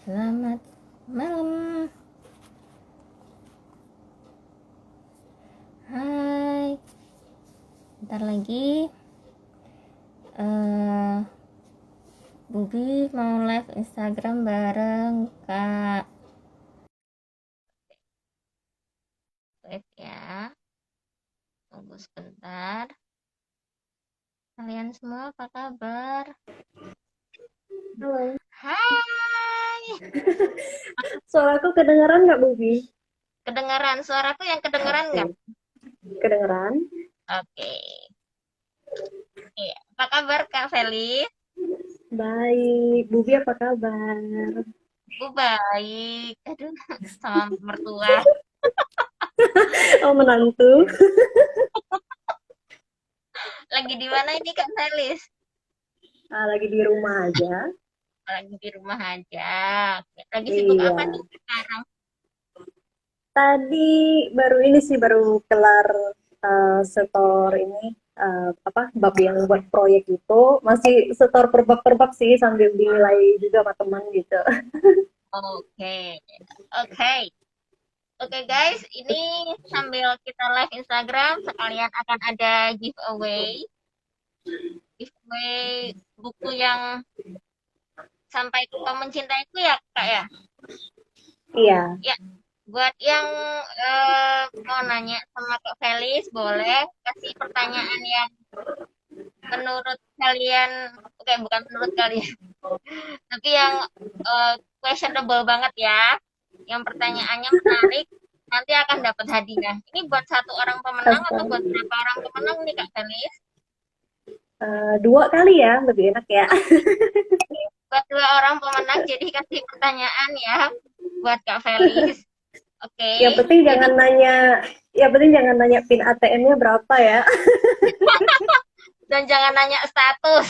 Selamat malam. Hai. Bentar lagi eh Bubi mau live Instagram bareng Kak. Live ya. Tunggu sebentar. Kalian semua apa kabar? Halo, Hai. suaraku kedengeran nggak, Bubi? Kedengaran suaraku yang kedengaran Oke, nggak? kedengeran. Oke. Iya. Apa kabar Kak Feli? Baik, Bubi apa kabar? Aku baik. Aduh, sama mertua. Oh, menantu. Lagi di mana ini Kak Felis? Lagi di rumah aja. Lagi di rumah aja. Lagi sibuk apa Iya. nih sekarang? Tadi baru ini sih, baru kelar setor ini, apa, bab yang buat proyek itu. Masih setor per bab sih, sambil dinilai juga sama teman gitu. Oke, oke, oke guys. Ini sambil kita live Instagram, sekalian akan ada giveaway, giveaway buku yang sampai kau mencintaiku ya kak ya. Iya, Ya, buat yang mau nanya sama Kak Felis, boleh kasih pertanyaan yang menurut kalian, oke bukan menurut kalian, tapi yang questionable banget ya. Yang pertanyaannya menarik, nanti akan dapat hadiah. Ini buat satu orang pemenang atau buat astaga. berapa orang pemenang nih Kak Felis? Dua kali ya, lebih enak ya. Buat dua orang pemenang, jadi kasih pertanyaan ya buat Kak Felis. Oke, Yang penting jadi jangan nanya, yang penting jangan nanya pin ATM-nya berapa ya. dan jangan nanya status.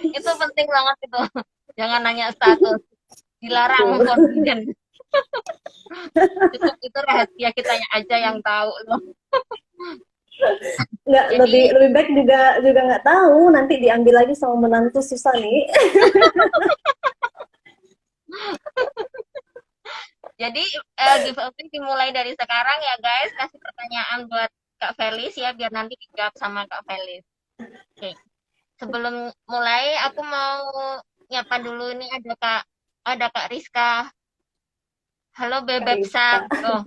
Itu penting banget itu. Jangan nanya status. Dilarang Betul. confident. Cukup itu rahasia kita aja yang tahu loh. Nggak, lebih Jadi lebih baik juga juga nggak tahu, nanti diambil lagi sama menantu, susah nih. jadi giveaway dimulai dari sekarang ya guys. Kasih pertanyaan buat Kak Felis ya biar nanti dijawab sama Kak Felis. Oke. Sebelum mulai aku mau nyapa dulu ini ada Kak Rizka. Halo Kak Bebek Sam. Rizka.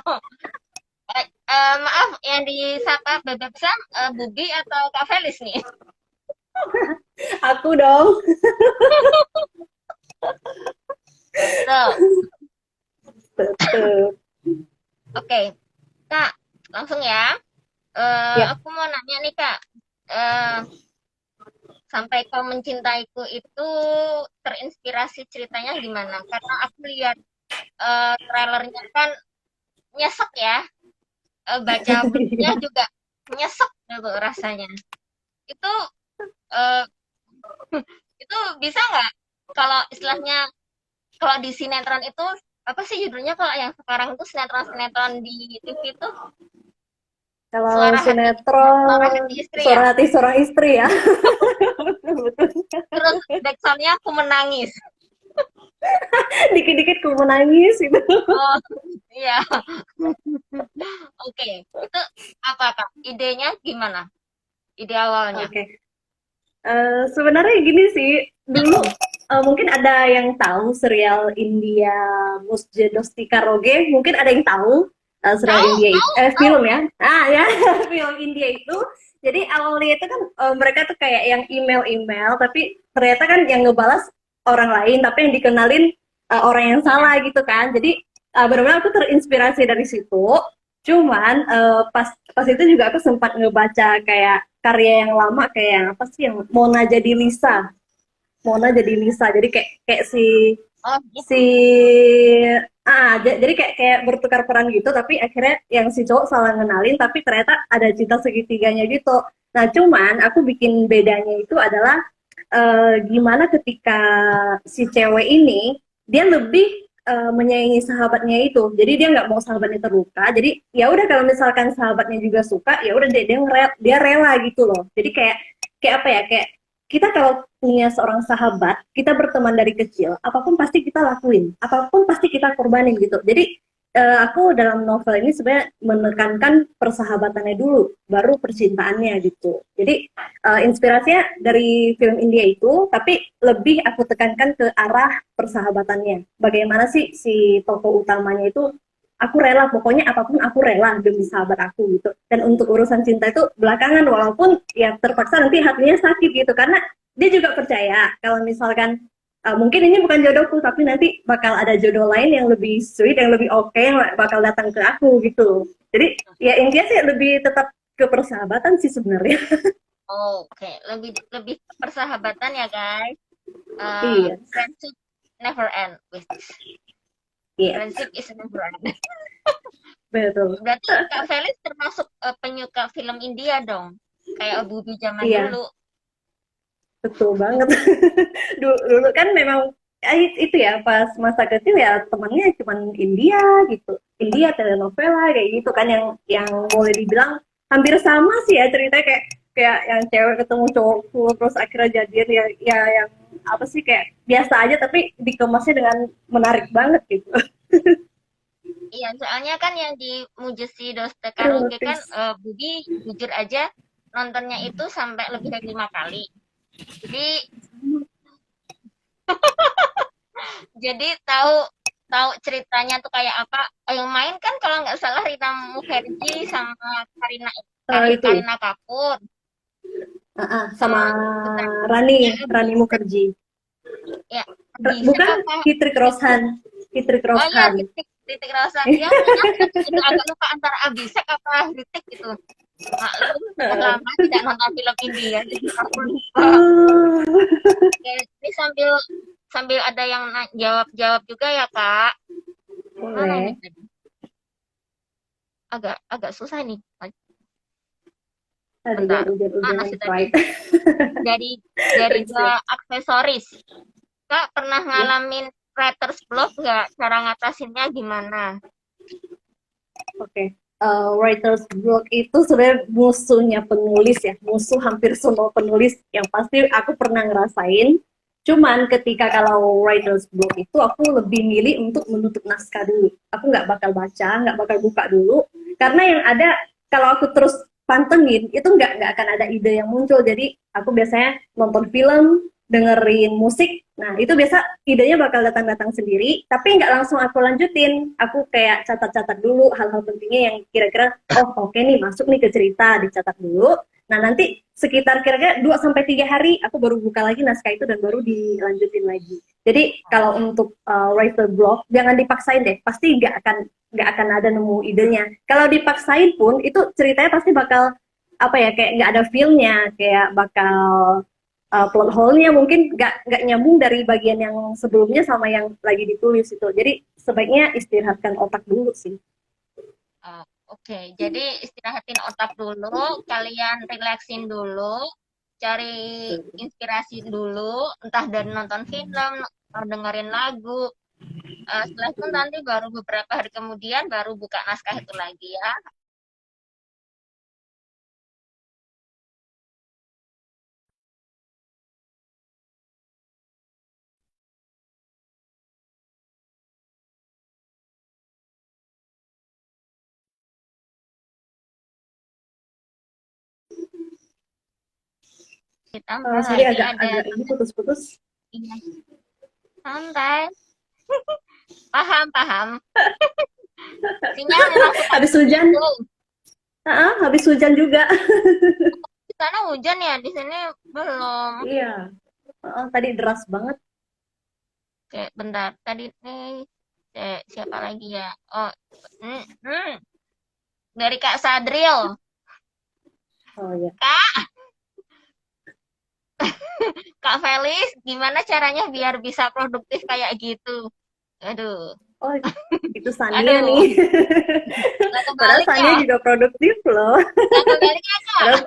Oh. Maaf yang disapa Bebek Sam, Bubi atau Kak Felis nih? Aku dong. Tuh, Tetep. oke. Kak, langsung ya. Ya, Aku mau nanya nih Kak, eh, sampai kau mencintaiku itu terinspirasi ceritanya gimana? Karena aku lihat trailernya kan nyesek ya, baca bukunya juga nyesek gitu rasanya. Itu eh, itu bisa nggak kalau istilahnya kalau di sinetron itu apa sih judulnya kalau yang sekarang itu sinetron-sinetron di TV itu kalau suara sinetron hati istri ya. suara hati seorang istri ya. Betul. Terus backsoundnya aku menangis. Dikit-dikit ku menangis gitu. Oh iya, oke. Itu apa Kak? Idenya gimana? Ide awalnya? Oke. Sebenarnya gini sih, dulu mungkin ada yang tahu serial India Musje Dosti Karoge, mungkin ada yang tahu serial Tahu, India itu, tahu, tahu. film ya, ya film India itu. Jadi awalnya itu kan mereka tuh kayak yang email-email, tapi ternyata kan yang ngebalas orang lain, tapi yang dikenalin orang yang Iya. salah gitu kan. Jadi benar-benar aku terinspirasi dari situ. Cuman pas pas itu juga aku sempat ngebaca kayak karya yang lama, kayak yang apa sih, yang Mona jadi Lisa. Mona jadi Lisa. Jadi kayak kayak si Oh si gitu. jadi kayak kayak bertukar peran gitu, tapi akhirnya yang si cowok salah ngenalin, tapi ternyata ada cinta segitiganya gitu. Nah, cuman aku bikin bedanya itu adalah gimana ketika si cewek ini dia lebih menyayangi sahabatnya itu. Jadi dia nggak mau sahabatnya terluka. Jadi ya udah kalau misalkan sahabatnya juga suka, ya udah dia rela gitu loh. Jadi kayak kayak apa ya? Kayak kita kalau punya seorang sahabat, kita berteman dari kecil, apapun pasti kita lakuin, apapun pasti kita korbanin gitu. Jadi aku dalam novel ini sebenarnya menekankan persahabatannya dulu, baru percintaannya gitu. Jadi inspirasinya dari film India itu, tapi lebih aku tekankan ke arah persahabatannya. Bagaimana sih si tokoh utamanya itu, aku rela, pokoknya apapun aku rela demi sahabat aku gitu. Dan untuk urusan cinta itu belakangan, walaupun ya terpaksa nanti hatinya sakit gitu, karena dia juga percaya kalau misalkan mungkin ini bukan jodohku, tapi nanti bakal ada jodoh lain yang lebih sweet, yang lebih oke, yang bakal datang ke aku gitu. Jadi ya intinya sih lebih tetap ke persahabatan sih sebenarnya. Oke, lebih lebih ke persahabatan ya guys. Iya, Friendship never end. Wih, iya, friendship is never end. betul. Berarti Kak Felis termasuk penyuka film India dong. Kayak Bubi zaman Iya, dulu. betul banget. Dulu kan memang itu ya pas masa kecil ya temannya cuma India gitu. India telenovela kayak gitu kan yang boleh dibilang hampir sama sih ya ceritanya kayak kayak yang cewek ketemu cowok cool, terus akhirnya jadian ya yang apa sih kayak biasa aja tapi dikemasnya dengan menarik banget gitu. Iya, soalnya kan yang di Mujesi Doste Karaoke kan Erotis. Budi jujur aja nontonnya itu sampai lebih dari 5 kali. Jadi jadi tahu tahu ceritanya tuh kayak apa. Yang main kan kalau nggak salah Rita Mukherjee sama Karina Itu Karina Kapoor. sama Bentar. Ya, Rani Mukherjee. Ya, Abhishek Bukan apa? Hitrik Roshan. Hitrik Oh iya, Roshan. Titik Roshan. Ya, ingat itu agak lupa antara Abhishek apa Ritik gitu. Maklum, sudah lama tidak nonton film India, jadi aku lupa. Oke, ini sambil sambil ada yang jawab-jawab juga ya, Kak. Mana ini Boleh. tadi? Agak agak susah nih. Tadi Bentar. jangan Mana hujan-hujanan sih tadi? pride. Dari Prinsip. aksesoris. Kak pernah Ya. ngalamin writer's block nggak? Cara ngatasinnya gimana? Oke. Writer's block itu sebenarnya musuhnya penulis ya, musuh hampir semua penulis yang pasti aku pernah ngerasain. Cuman ketika kalau writer's block itu aku lebih milih untuk menutup naskah dulu. Aku nggak bakal baca, nggak bakal buka dulu, karena yang ada kalau aku terus pantengin itu nggak akan ada ide yang muncul. Jadi aku biasanya nonton film, dengerin musik. Nah, itu biasa idenya bakal datang-datang sendiri, tapi nggak langsung aku lanjutin. Aku kayak catat-catat dulu hal-hal pentingnya yang kira-kira, oh oke nih, masuk nih ke cerita, dicatat dulu. Nah, nanti sekitar kira-kira 2 sampai 3 hari, aku baru buka lagi naskah itu dan baru dilanjutin lagi. Jadi, kalau untuk writer block, jangan dipaksain deh. Pasti nggak akan ada nemu idenya. Kalau dipaksain pun, itu ceritanya pasti bakal, apa ya, kayak nggak ada feel-nya, kayak bakal plot hole-nya mungkin nggak nyambung dari bagian yang sebelumnya sama yang lagi ditulis itu. Jadi sebaiknya istirahatkan otak dulu sih. Oke, jadi istirahatin otak dulu, kalian relaksin dulu, cari inspirasi dulu, entah dari nonton film, dengerin lagu. Setelah itu nanti baru beberapa hari kemudian baru buka naskah itu lagi ya. Ditambah Sorry lagi agak ada agak ini putus-putus. iya, santai, paham paham. Sinyal memang suka Habis hujan, begitu. habis hujan juga. Di sana hujan ya, di sini belum. Iya, tadi deras banget. Oke, bentar. Tadi nih siapa lagi ya? Oh, hmm, hmm. Dari Kak Sadril. Oh ya. Kak, Kak Felis, gimana caranya biar bisa produktif kayak gitu? Aduh, Oh, itu Sania nih. aduh, nggak Padahal kebalik ya? Sania juga produktif loh. Nggak kebalik ya, Kak? Padahal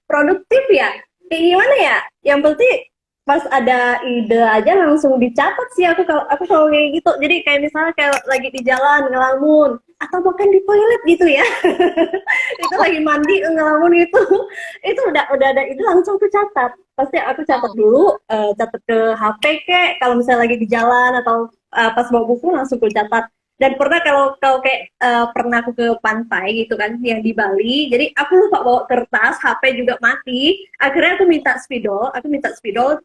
produktif ya. Kayak gimana ya? Yang penting pas ada ide aja langsung dicatat sih aku kalau kayak gitu. Jadi kayak misalnya kayak lagi di jalan ngelamun atau bahkan di toilet gitu ya. Itu lagi mandi ngelamun itu udah ada itu langsung aku catat. Pasti aku catat Oh, dulu, catat ke HP kek kalau misalnya lagi di jalan atau pas bawa buku langsung aku catat. Dan pernah kalau kalau kayak pernah aku ke pantai gitu kan yang di Bali, jadi aku lupa bawa kertas, HP juga mati. Akhirnya aku minta spidol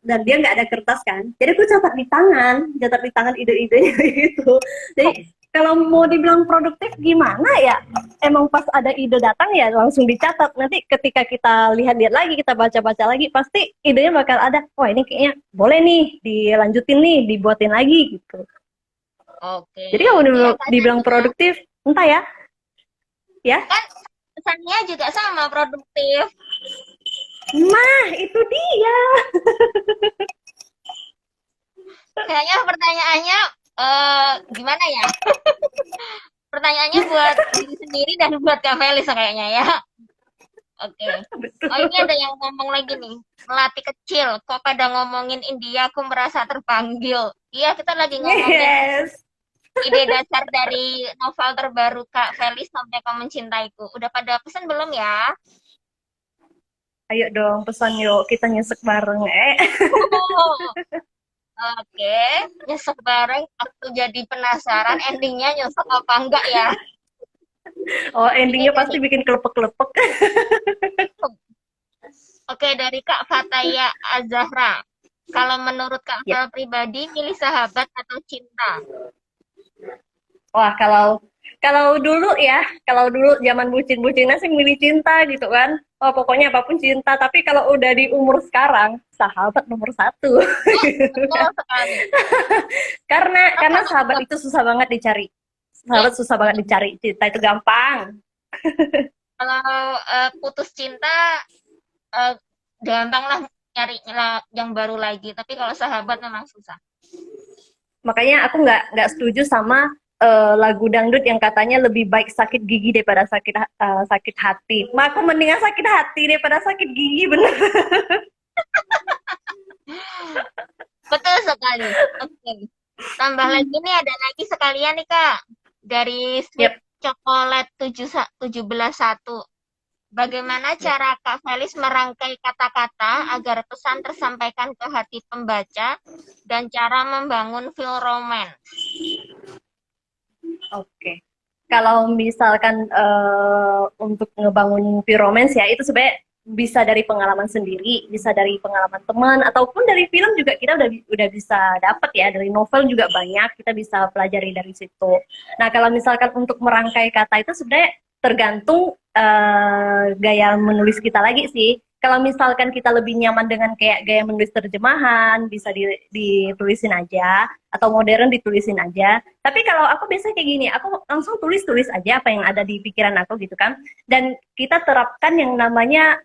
dan dia nggak ada kertas kan. Jadi aku catat di tangan ide-idenya gitu. Jadi kalau mau dibilang produktif gimana ya? Emang pas ada ide datang ya langsung dicatat. Nanti ketika kita lihat-lihat lagi, kita baca-baca lagi, pasti idenya bakal ada. Wah ini kayaknya boleh nih, dilanjutin nih, dibuatin lagi gitu. oke. Jadi kalau Ya, dibilang tadinya produktif, entah ya, ya. kan pesannya juga sama produktif. Nah, itu dia. Kayaknya pertanyaannya gimana ya? Pertanyaannya buat diri sendiri dan buat Kak Felis kayaknya ya. Oke. Betul. Oh, ini ada yang ngomong lagi nih. Melati kecil. Kok pada ngomongin India aku merasa terpanggil. Iya, kita lagi ngomongin Yes. ide dasar dari novel terbaru Kak Felis sampai Kau Mencintaiku. Udah pada pesan belum ya? Ayo dong, pesan yuk, kita nyesek bareng. Oh, oke. Nyesek bareng. Aku jadi penasaran endingnya nyesek apa enggak ya? Oh, Ini endingnya pasti dari bikin kelepek-kelepek. Oke, dari Kak Fataya Azahra. Kalau menurut Kak Ya. Fel pribadi, milih sahabat atau cinta? Wah, kalau dulu zaman bucin-bucinnya sih milih cinta gitu kan. Oh, pokoknya apapun cinta. Tapi kalau udah di umur sekarang, sahabat nomor satu. Oh, betul sekali. Karena Kenapa sahabat tuh? itu susah banget dicari. Ya, Sahabat susah banget dicari. Cinta itu gampang. kalau putus cinta eh, gampang lah nyari yang baru lagi. Tapi kalau sahabat memang susah. Makanya aku nggak setuju sama lagu dangdut yang katanya lebih baik sakit gigi daripada sakit hati. Aku mendingan sakit hati daripada sakit gigi, bener. Betul sekali. Oke. Tambah lagi nih, ada lagi sekalian nih Kak. Dari Sweet Yep, Chocolate 171. Bagaimana yep. cara Kak Felis merangkai kata-kata agar pesan tersampaikan ke hati pembaca dan cara membangun feel romance? Oke. Kalau misalkan untuk ngebangun romance ya itu sebenarnya bisa dari pengalaman sendiri, bisa dari pengalaman teman ataupun dari film juga kita udah bisa dapat ya, dari novel juga banyak kita bisa pelajari dari situ. Nah, kalau misalkan untuk merangkai kata itu sebenarnya tergantung gaya menulis kita lagi sih. Kalau misalkan kita lebih nyaman dengan kayak gaya menulis terjemahan, bisa ditulisin aja atau modern ditulisin aja. Tapi kalau aku biasanya kayak gini, aku langsung tulis-tulis aja apa yang ada di pikiran aku gitu kan. Dan kita terapkan yang namanya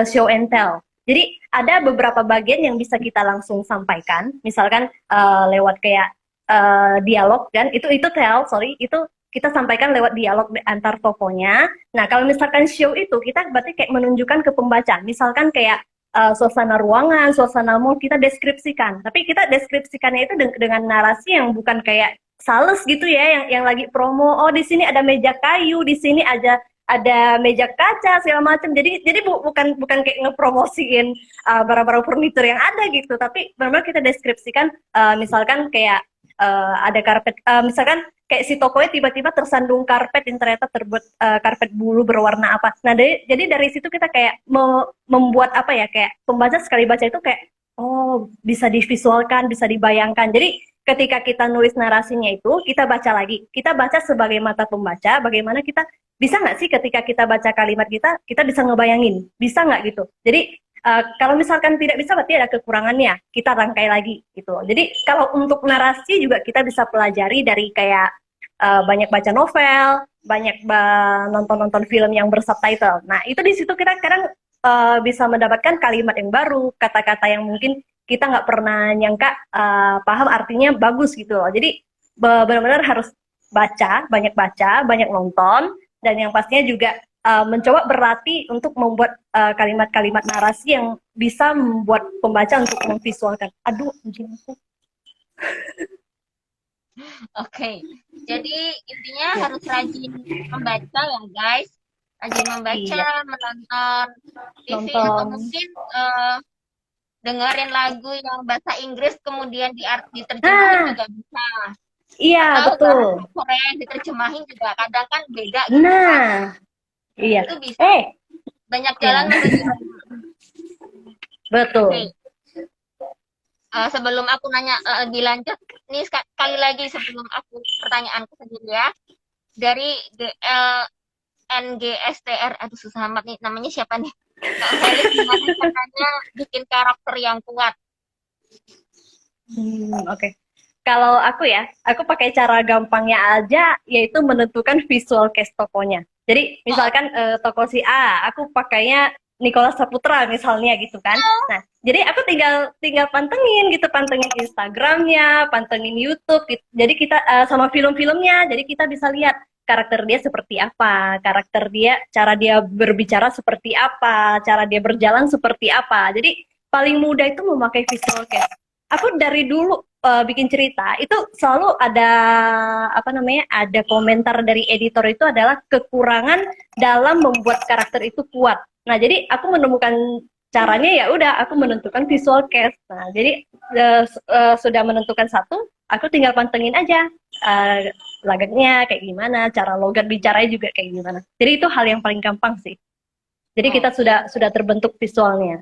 show and tell. Jadi ada beberapa bagian yang bisa kita langsung sampaikan, misalkan lewat kayak dialog dan itu tell, sorry, itu kita sampaikan lewat dialog antar tokohnya. Nah, kalau misalkan show itu kita berarti kayak menunjukkan ke pembaca. Misalkan kayak suasana ruangan, suasana mall kita deskripsikan. Tapi kita deskripsikannya itu dengan narasi yang bukan kayak sales gitu ya, yang lagi promo. Oh, di sini ada meja kayu, di sini ada meja kaca segala macam. Jadi bukan kayak ngepromosiin barang-barang furnitur yang ada gitu, tapi benar-benar kita deskripsikan misalkan kayak ada karpet, misalkan kayak si tokonya tiba-tiba tersandung karpet yang ternyata terbuat karpet bulu berwarna apa. Nah, jadi dari situ kita kayak membuat apa ya, kayak pembaca sekali baca itu kayak oh bisa divisualkan, bisa dibayangkan. Jadi ketika kita nulis narasinya itu kita baca lagi, kita baca sebagai mata pembaca, bagaimana kita bisa nggak sih ketika kita baca kalimat kita bisa ngebayangin, bisa nggak gitu. Jadi kalau misalkan tidak bisa berarti ada kekurangannya, kita rangkai lagi gitu. Jadi kalau untuk narasi juga kita bisa pelajari dari kayak banyak baca novel, banyak nonton-nonton film yang bersubtitle. Nah, itu di situ kita kadang bisa mendapatkan kalimat yang baru, kata-kata yang mungkin kita nggak pernah nyangka paham artinya bagus gitu loh. Jadi benar-benar harus baca, banyak nonton, dan yang pastinya juga mencoba berlatih untuk membuat kalimat-kalimat narasi yang bisa membuat pembaca untuk memvisualkan. Aduh, anjing aku. Oke. Jadi intinya Ya, harus rajin membaca ya guys. Rajin membaca, iya, menonton TV atau nonton. mungkin dengerin lagu yang bahasa Inggris kemudian diterjemahin Nah, juga bisa. iya Atau betul. bahasa Korea yang diterjemahin juga kadang kan beda gitu kan. Nah, iya. Itu bisa. Banyak Ya, jalan menuju Roma. betul. Oke. Sebelum aku nanya lebih lanjut, ini sekali lagi sebelum aku pertanyaanku sendiri ya. Dari GLNGSTR, aduh susah amat nih, namanya siapa nih? Kak Felis gimana caranya bikin karakter yang kuat? Oke. Kalau aku ya, aku pakai cara gampangnya aja, yaitu menentukan visual cast tokonya. Jadi, Oh, misalkan toko si A, aku pakainya Nicholas Saputra misalnya gitu kan. Nah, jadi aku tinggal tinggal pantengin gitu, pantengin Instagramnya, pantengin YouTube. Gitu. Jadi kita sama film-filmnya, jadi kita bisa lihat karakter dia seperti apa, karakter dia, cara dia berbicara seperti apa, cara dia berjalan seperti apa. Jadi paling mudah itu memakai visual cast. Aku dari dulu bikin cerita itu selalu ada apa namanya, ada komentar dari editor itu adalah kekurangan dalam membuat karakter itu kuat. Nah, jadi aku menemukan caranya, ya udah aku menentukan visual cast. Nah, jadi sudah menentukan satu, aku tinggal pantengin aja uh, lagaknya kayak gimana, cara logat bicaranya juga kayak gimana. Jadi itu hal yang paling gampang sih. Jadi kita oke, sudah terbentuk visualnya.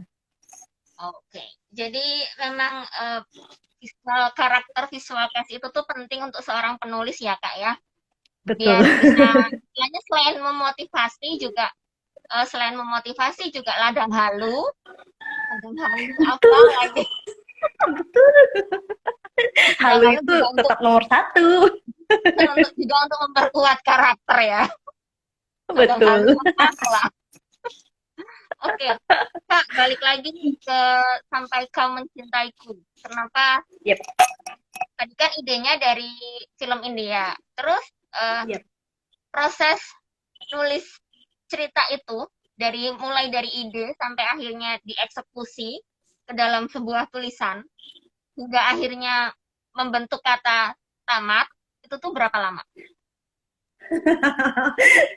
oke. Jadi memang karakter visual cast itu tuh penting untuk seorang penulis ya Kak ya. Betul. Biar bisa, istilahnya selain memotivasi juga ladang halu apa Betul. lagi? Ladang Halu halu itu juga untuk tetap nomor satu. untuk memperkuat karakter ya. Ladang halu Betul. apa? Oke, Kak, balik lagi nih ke Sampai Kau Mencintaiku. Kenapa? Yep, Tadi kan idenya dari film India. Terus eh, yep. proses nulis cerita itu mulai dari ide sampai akhirnya dieksekusi ke dalam sebuah tulisan hingga akhirnya membentuk kata tamat itu tuh berapa lama?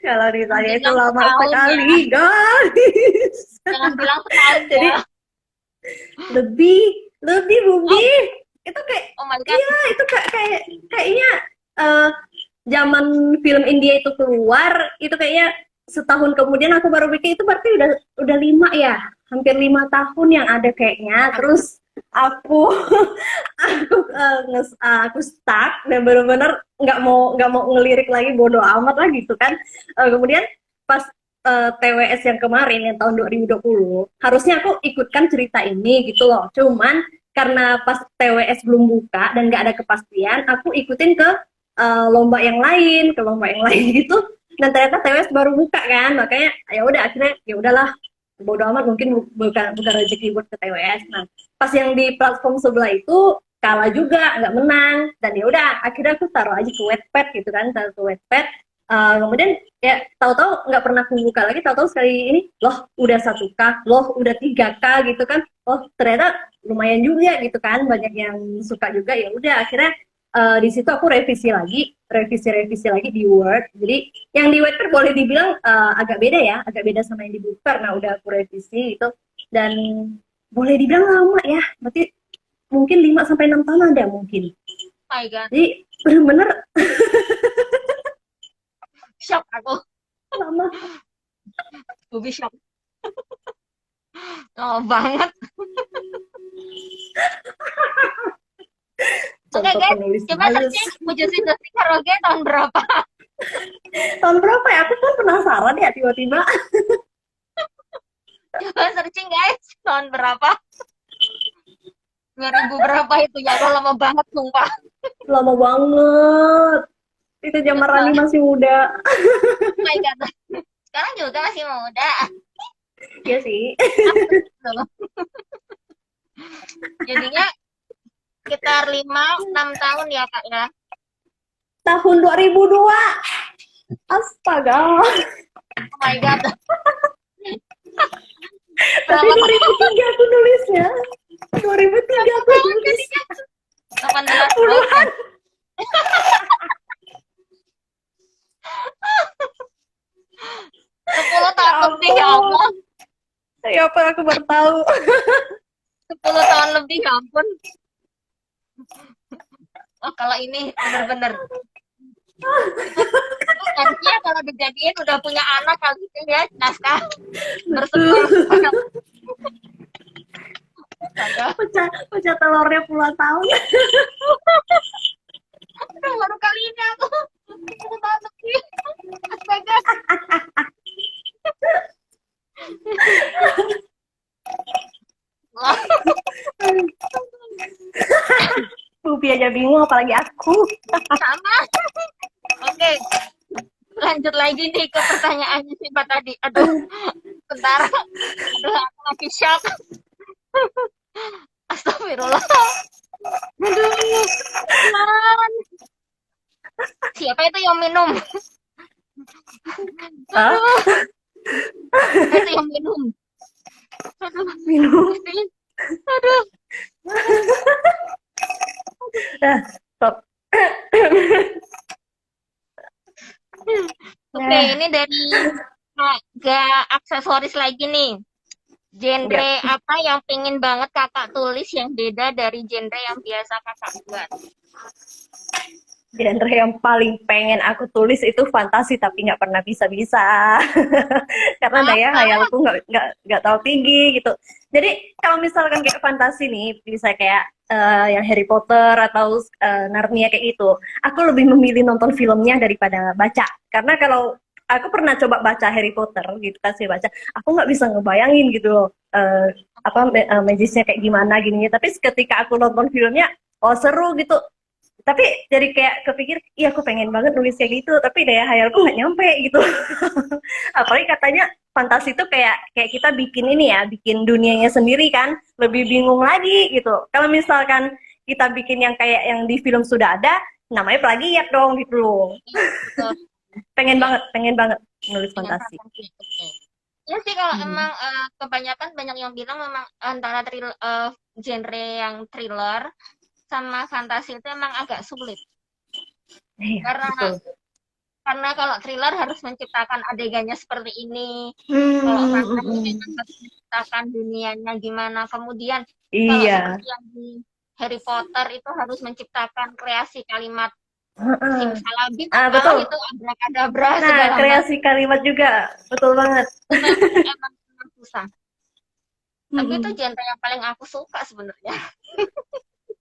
Kalau Jangan ditanya itu bilang lama setahun ya, sekali, guys. jangan bilang setahun Jadi ya. lebih, lebih Oh, Bubi. Itu kayak, oh my god. iya itu kayaknya eh, zaman film India itu keluar, itu kayaknya setahun kemudian aku baru bikin, itu berarti udah 5 ya, hampir 5 tahun yang ada kayaknya. Terus aku aku stuck dan benar-benar nggak mau ngelirik lagi, bodo amat lah gitu kan. Kemudian pas TWS yang kemarin yang tahun 2020 harusnya aku ikutkan cerita ini gitu loh, cuman karena pas TWS belum buka dan nggak ada kepastian, aku ikutin ke lomba yang lain gitu, dan ternyata TWS baru buka kan, makanya ya udah akhirnya ya udahlah, bodo amat, mungkin bukan rezeki buat ke TWS. Nah, pas yang di platform sebelah itu kalah juga, nggak menang, dan ya udah akhirnya aku taruh aja ke Wattpad gitu kan, taruh ke Wattpad. Kemudian ya tahu-tahu nggak pernah aku buka lagi, tahu-tahu sekali ini loh udah 1K, loh udah 3K gitu kan, oh ternyata lumayan juga gitu kan, banyak yang suka juga. Ya udah akhirnya di situ aku revisi lagi di Word. Jadi yang di Word boleh dibilang agak beda ya, agak beda sama yang di buku karena udah aku revisi itu, dan boleh dibilang lama ya, berarti mungkin 5 sampai 6 tahun ada mungkin. My god, Jadi bener-bener shock aku. lama. Bubi shock. Oh banget. Oke Contoh guys, penulis coba males. searching Pujusi Desti Karaoke tahun berapa? Tahun berapa ya? Aku kan penasaran ya tiba-tiba. Coba searching guys, tahun berapa? 2000 berapa itu ya? Allah, lama banget sumpah. Lama banget. Itu zaman Ingat Rani banget. masih muda. Oh my god. Sekarang juga masih muda. Ya sih. Aku tuh. Jadinya sekitar 5-6 tahun ya kak ya. Tahun 2002. Astaga. Oh my God. Tapi Berapa 2003 aku nulisnya. 2003 aku tahun nulis. jadinya? 18 tahun ya? Puluhan. 10 Ya tahun lebih ya ampun. Allah. Ya ampun, aku baru tahu. 10 tahun lebih ya ampun. Oh, kalau ini bener-bener itu harusnya kalau dijadiin udah punya anak kali gitu ya, naskah bersekolah. Betul. Astaga, Pecah telurnya puluhan tahun. aduh, baru kali ini aku 10 tahun lebih. Astaga. Wah, Bubi aja bingung, apalagi aku. sama. Oke, lanjut lagi nih ke pertanyaannya si Mbak tadi. Aduh, bentar. Aduh, aku lagi shock. Astagfirullah. Aduh, Tuhan. Siapa itu yang minum? Hah? Aduh, siapa itu yang minum? Aduh, Minum. Gusti. Aduh. Nah, stop. Oke, Nah, ini dari Kak aksesoris lagi nih. ya. Genre apa yang pingin banget kakak tulis yang beda dari genre yang biasa kakak buat? Genre yang paling pengen aku tulis itu fantasi tapi nggak pernah bisa-bisa. Karena daya Apa? hayalku nggak tahu tinggi gitu. Jadi kalau misalkan kayak fantasi nih, bisa kayak yang Harry Potter atau Narnia kayak gitu, aku lebih memilih nonton filmnya daripada baca. Karena kalau aku pernah coba baca Harry Potter gitu kan sih baca, aku nggak bisa ngebayangin gitu loh magisnya kayak gimana gininya. Tapi ketika aku nonton filmnya, oh seru gitu. Tapi jadi kayak kepikir, iya aku pengen banget nulis kayak gitu, tapi daya hayalku nggak nyampe gitu. Apalagi katanya fantasi itu kayak kayak kita bikin ini ya, bikin dunianya sendiri kan, lebih bingung lagi gitu. Kalau misalkan kita bikin yang kayak yang di film sudah ada, namanya plagiat dong gitu loh. Iya, betul. Pengen banget nulis Dengan fantasi. fantasi. Oke. Ya sih kalau Hmm. emang kebanyakan banyak yang bilang memang antara genre yang thriller sama fantasi itu emang agak sulit. Iya, Karena betul. kalau thriller harus menciptakan adegannya seperti ini. Kalau fantasi Hmm. memang harus menciptakan dunianya gimana. Kemudian kalau Iya. seperti yang di Harry Potter itu harus menciptakan kreasi kalimat Heeh. simsalabim Ah, apa betul. itu abrakadabra Nah, segala kreasi macam. kalimat juga betul banget. Itu memang susah. Tapi itu Mm-mm. genre yang paling aku suka sebenarnya.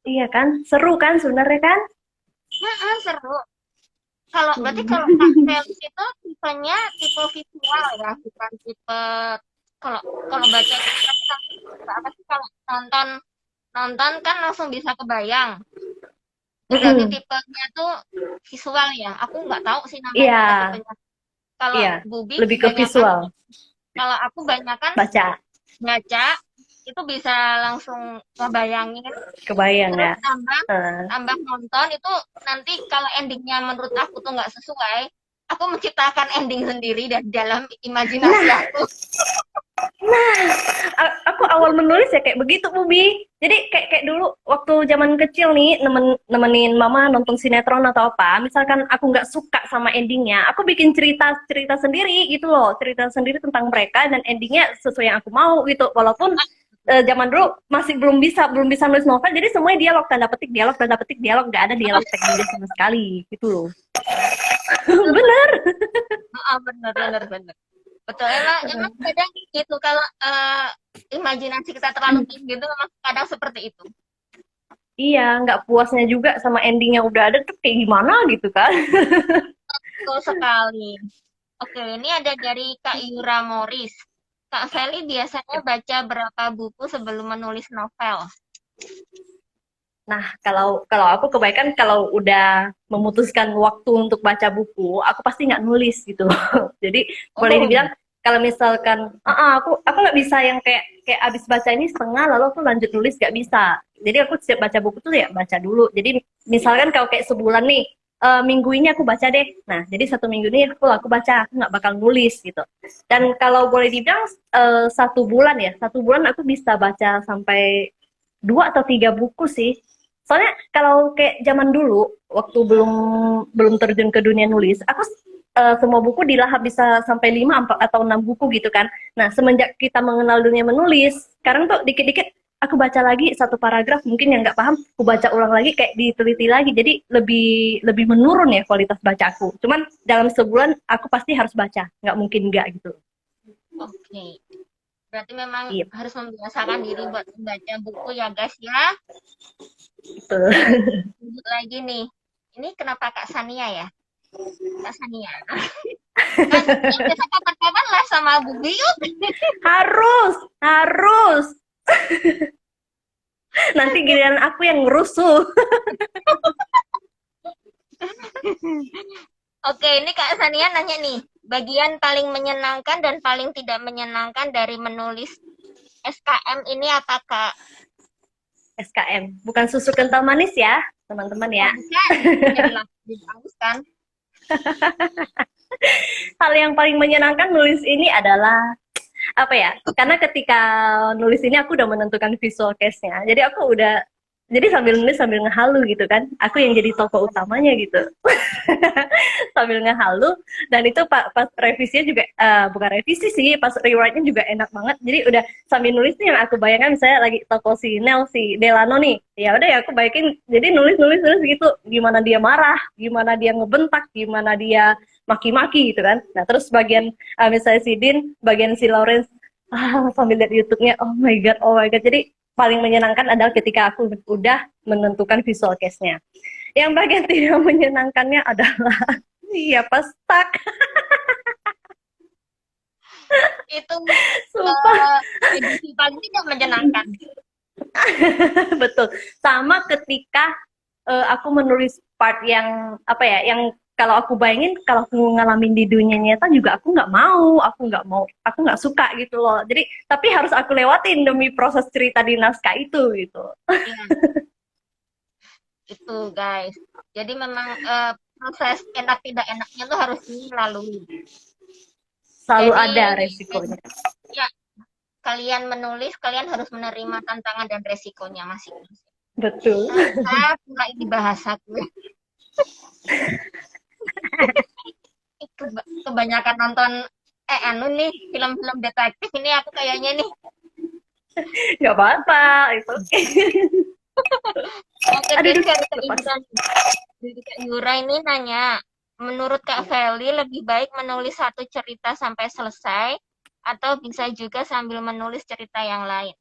Iya kan? Seru kan sebenarnya kan? Heeh, seru. Kalau berarti kalau Kak Mm. Felis itu tipenya tipe visual ya, bukan tipe kalau kalau baca itu kan kita tipe apa sih kalau nonton nonton kan langsung bisa kebayang. Itu berarti Mm-mm. tipenya tuh visual ya. Aku nggak tahu sih namanya Iya, tipe-tipenya. Kalau iya. Bubi Lebih ke kebanyakan, visual. kalau aku banyakan Baca, baca itu bisa langsung ngebayangin kebayang terus ya. tambah Eh, tambah nonton itu nanti kalau endingnya menurut aku tuh nggak sesuai, aku menciptakan ending sendiri dari dalam imajinasi Nah, aku. aku awal menulis ya kayak begitu, Bubi. Jadi kayak kayak dulu waktu zaman kecil nih nemenin mama nonton sinetron atau apa, misalkan aku nggak suka sama endingnya, aku bikin cerita cerita sendiri gitu loh, cerita sendiri tentang mereka dan endingnya sesuai yang aku mau gitu. Walaupun zaman dulu masih belum bisa nulis novel, jadi semuanya tanda petik dialog, nggak ada dialog teks Inggris sama sekali gitu loh. Betul, Bener. bener bener bener betul emang kadang gitu kalau imajinasi kita terlalu tinggi itu memang kadang seperti itu. Iya, nggak puasnya juga sama ending yang udah ada tuh kayak gimana gitu kan. Betul sekali. Oke, ini ada dari Kak Yura Moris. Kak Feli biasanya baca berapa buku sebelum menulis novel? Nah, kalau kalau aku kebaikan kalau udah memutuskan waktu untuk baca buku, aku pasti nggak nulis gitu. Jadi boleh dibilang Oh, kalau misalkan, aku nggak bisa yang kayak kayak abis baca ini setengah lalu aku lanjut nulis nggak bisa. Jadi aku setiap baca buku tuh ya baca dulu. Jadi misalkan kalau kayak sebulan nih, minggu ini aku baca deh. Nah, jadi 1 minggu ini aku baca, aku nggak bakal nulis gitu. Dan kalau boleh dibilang 1 bulan ya, 1 bulan aku bisa baca sampai 2 atau 3 buku sih. Soalnya kalau kayak zaman dulu, waktu belum belum terjun ke dunia nulis, aku semua buku dilahap bisa sampai 5 atau 6 buku gitu kan. Nah, semenjak kita mengenal dunia menulis, sekarang tuh dikit-dikit aku baca lagi 1 paragraf, mungkin yang nggak paham, aku baca ulang lagi, kayak diteliti lagi. Jadi lebih lebih menurun ya kualitas bacaku. Cuman dalam sebulan aku pasti harus baca, nggak mungkin nggak gitu. Oke. Berarti memang Iya, harus membiasakan diri buat membaca buku ya guys ya. gitu. Lanjut lagi nih. Ini kenapa Kak Sania ya? Kak Sania. Kak Sania biasa kapan-kapan lah sama Bu Biut. Harus, harus. Nanti giliran aku yang ngerusuh. Oke, ini Kak Sania nanya nih. Bagian paling menyenangkan dan paling tidak menyenangkan dari menulis SKM ini apa Kak? SKM, bukan susu kental manis ya, teman-teman Oh ya. bukan. Jadi langsung dihapuskan. Hal yang paling menyenangkan nulis ini adalah apa ya? Karena ketika nulis ini aku udah menentukan visual case-nya. Jadi sambil nulis sambil ngehalu gitu kan. Aku yang jadi tokoh utamanya gitu. Sambil ngehalu dan itu pas revisinya juga bukan revisi sih, pas rewrite-nya juga enak banget. Jadi udah sambil nulis nih yang aku bayangkan misalnya lagi tokoh si Nel si Delano nih. Ya udah ya aku bayangin jadi nulis gitu gimana dia marah, gimana dia ngebentak, gimana dia maki-maki gitu kan. Nah, terus bagian misalnya si Din, bagian si Lawrence sambil lihat YouTube-nya, oh my god, oh my god. Jadi paling menyenangkan adalah ketika aku udah menentukan visual case-nya. Yang bagian tidak menyenangkannya adalah iya pas stuck, Itu sumpah. edisi paling tidak menyenangkan. Betul. Sama ketika aku menulis part yang apa ya, yang kalau aku bayangin kalau aku ngalamin di dunia nyata juga aku nggak suka gitu loh. Jadi tapi harus aku lewatin demi proses cerita di naskah itu gitu. Ya, itu guys. Jadi memang proses enak tidak enaknya tuh harus dilalui. Selalu Jadi ada resikonya. ya kalian menulis, kalian harus menerima tantangan dan resikonya masing-masing. Betul. Pula ini bahasaku. Kebanyakan nonton anu nih film-film detektif ini aku kayaknya nih. Nggak apa-apa itu. Oke, Aduh, guys, aduh, dari Kak lepas. Yura, dari Kak Yura ini nanya, menurut Kak Feli lebih baik menulis satu cerita sampai selesai atau bisa juga sambil menulis cerita yang lain?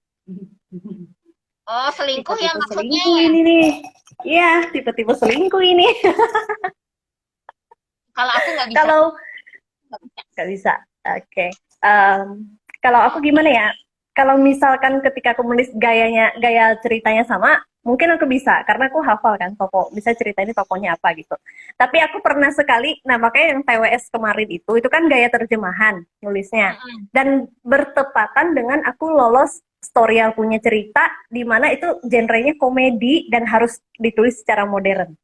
Oh, selingkuh ya Tipe-tipe maksudnya selingkuh ya? ini nih. Iya, tipe-tipe selingkuh ini. Kalau aku nggak bisa. Kalau Nggak bisa. nggak bisa, oke. Okay. Kalau aku gimana ya? Kalau misalkan ketika aku menulis gaya ceritanya sama, mungkin aku bisa karena aku hafal kan tokoh, bisa cerita ini tokohnya apa gitu. Tapi aku pernah sekali, nah makanya yang TWS kemarin itu kan gaya terjemahan nulisnya Mm-mm. dan bertepatan dengan aku lolos story yang punya cerita di mana itu genrenya komedi dan harus ditulis secara modern.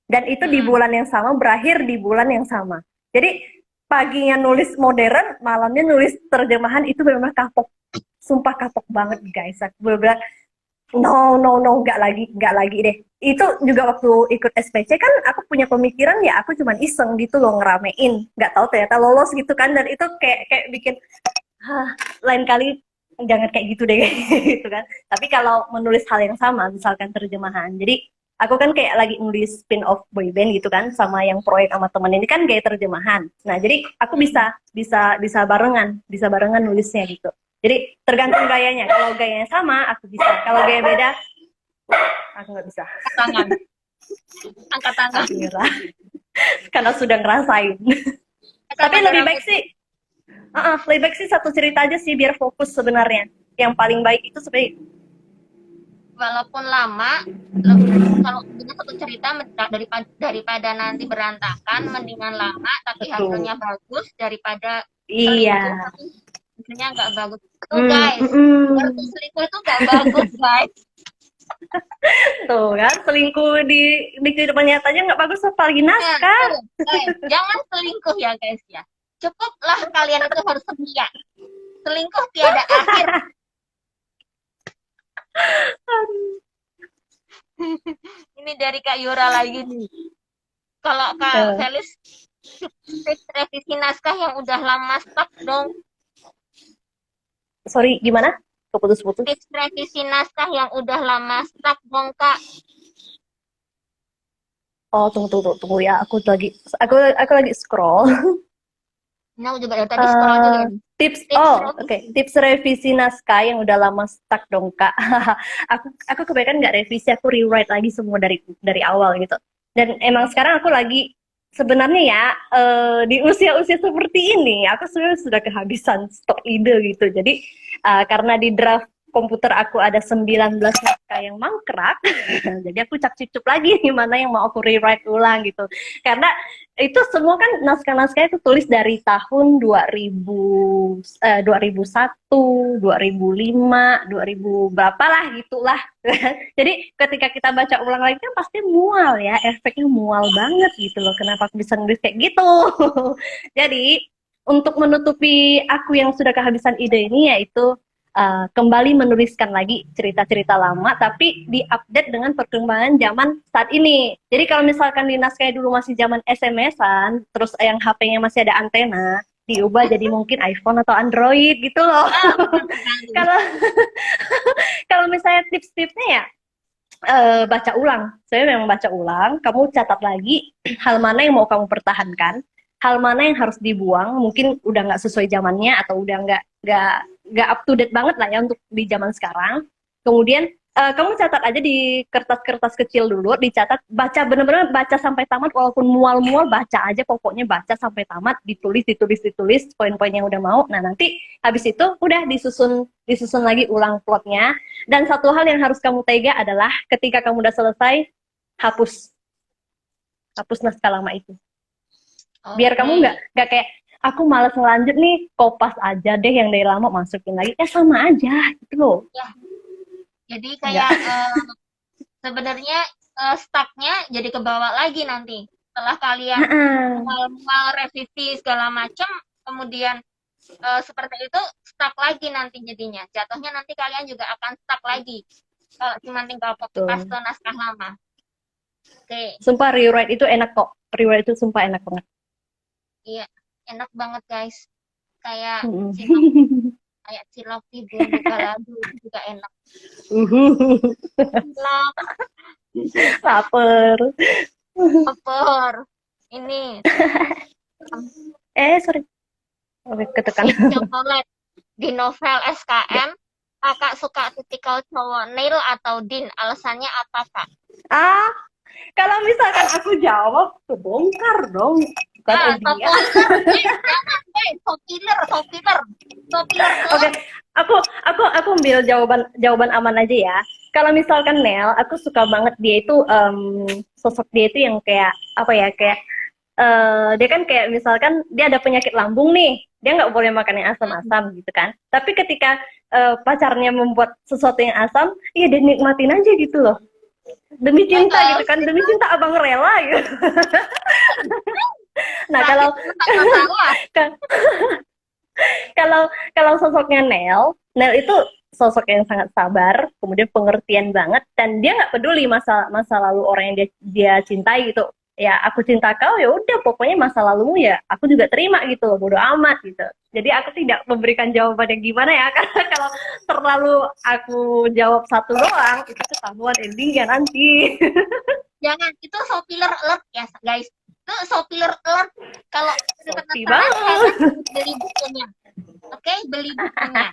Dan itu di Mm-mm. bulan yang sama, berakhir di bulan yang sama. Jadi paginya nulis modern, malamnya nulis terjemahan itu benar-benar kapok. Sumpah kapok banget guys. Aku benar-benar no no no nggak lagi deh. Itu juga waktu ikut SPC kan aku punya pemikiran ya aku cuman iseng gitu loh ngeramein. Nggak tahu ternyata lolos gitu kan dan itu kayak bikin lain kali jangan kayak gitu deh gitu kan. Tapi kalau menulis hal yang sama misalkan terjemahan. Jadi aku kan kayak lagi nulis spin-off boyband gitu kan sama yang proyek sama temen ini kan gaya terjemahan. Nah, jadi aku bisa barengan nulisnya gitu. Jadi tergantung gayanya. Kalau gayanya sama, aku bisa. Kalau gaya beda, aku nggak bisa. Angkat tangan. Angkat tangan. Aku nyerah. Karena sudah ngerasain. Tapi Kata lebih orang baik sih, lebih baik sih satu cerita aja sih biar fokus sebenarnya. Yang paling baik itu sebenarnya walaupun lama, kalau punya satu cerita daripada nanti berantakan, mendingan lama tapi betul. hasilnya bagus daripada Iya. selingkuh tapi hasilnya nggak bagus. Tuh Mm, guys, mm, mm. ngerti selingkuh itu nggak bagus guys. Tuh kan, selingkuh di kehidupan nyatanya nggak bagus apalagi Nah, naskah. tuh, jangan selingkuh ya guys ya. Cukuplah kalian itu harus setia. Selingkuh tiada akhir. Ini dari Kak Yura lagi nih. Kalau Kak Eh, Felis, tips revisi naskah yang udah lama stuck dong. sorry, gimana? Keputus-putus. Tips revisi naskah yang udah lama stuck dong Kak. Oh, tunggu ya. Aku lagi scroll. Nah, juga dari tadi scroll juga nih. Tips revisi. Oke. Tips revisi naskah yang udah lama stuck dong, Kak. Aku kebanyakan nggak revisi, aku rewrite lagi semua dari awal gitu. Dan emang sekarang aku lagi sebenarnya ya di usia-usia seperti ini, aku sebenarnya sudah kehabisan stok ide gitu. Jadi karena di draft komputer aku ada 19 naskah yang mangkrak, jadi aku cak-cucup lagi nih mana yang mau aku rewrite ulang gitu. Karena itu semua kan naskah-naskah itu tulis dari tahun 2001, 2005, 2000 berapa lah gitulah. Jadi ketika kita baca ulang lagi kan pasti mual ya, efeknya mual banget gitu loh. Kenapa aku bisa nulis kayak gitu? Jadi untuk menutupi aku yang sudah kehabisan ide ini yaitu kembali menuliskan lagi cerita-cerita lama tapi diupdate dengan perkembangan zaman saat ini. Jadi kalau misalkan di naskah dulu masih zaman SMS-an, terus yang HP-nya masih ada antena, diubah jadi mungkin iPhone atau Android gitu loh. Ah, benar sekali. Kalau kalau misalnya tips-tipsnya ya baca ulang. Saya memang baca ulang, kamu catat lagi hal mana yang mau kamu pertahankan, hal mana yang harus dibuang, mungkin udah nggak sesuai zamannya atau udah nggak up to date banget lah ya untuk di zaman sekarang. Kemudian kamu catat aja di kertas-kertas kecil dulu, dicatat, baca bener-bener baca sampai tamat, walaupun mual-mual baca aja, pokoknya baca sampai tamat, ditulis poin-poin yang udah mau. Nah nanti habis itu udah disusun disusun lagi ulang plotnya. Dan satu hal yang harus kamu tega adalah ketika kamu udah selesai, hapus hapus naskah lama itu. Biar kamu Oke. nggak kayak aku malas ngelanjut nih, kopas aja deh yang dari lama masukin lagi. Ya sama aja gitu loh. Ya, jadi Nggak. kayak sebenarnya stucknya jadi ke bawah lagi nanti. Setelah kalian mual revisi segala macam, kemudian seperti itu stuck lagi nanti jadinya. Jatuhnya nanti kalian juga akan stuck lagi kalau cuma tinggal copy Tuh. paste naskah lama. Oke, Sumpah rewrite itu enak kok. Rewrite itu sumpah enak banget. iya, enak banget guys. Kayak Mm. cilok, kayak cilok di bumbu balado itu juga enak. Cilok, Laper. opor, ini Sorry. Oke, ketekan. sweet chocolate di novel SKM. Kakak suka tipikal cowok Neil atau Din? Alasannya apa kak? Ah, kalau misalkan aku jawab, kebongkar dong. Bukan Ah, dia. jangan guys, so killer Oke, aku ambil jawaban aman aja ya. Kalau misalkan Nel, aku suka banget dia itu sosok dia itu yang kayak apa ya, kayak dia kan kayak misalkan dia ada penyakit lambung nih, dia nggak boleh makan yang asam-asam gitu kan. Tapi ketika pacarnya membuat sesuatu yang asam, ya dia nikmatin aja gitu loh. Demi cinta gitu kan, demi cinta abang rela gitu. Nah sakit tak masalah. kalau kalau sosoknya Nel itu sosok yang sangat sabar, kemudian pengertian banget, dan dia nggak peduli masa lalu orang yang dia cintai gitu. Ya aku cinta kau, ya udah pokoknya masa lalumu ya aku juga terima gitu loh, bodo amat gitu. Jadi aku tidak memberikan jawaban yang gimana ya, karena kalau terlalu aku jawab satu doang itu ketahuan endingnya nanti. Jangan, itu so killer alert ya guys. Itu so killer alert. Kalau Sopi penasaran banget. kalian beli bukunya. Oke, beli bukunya.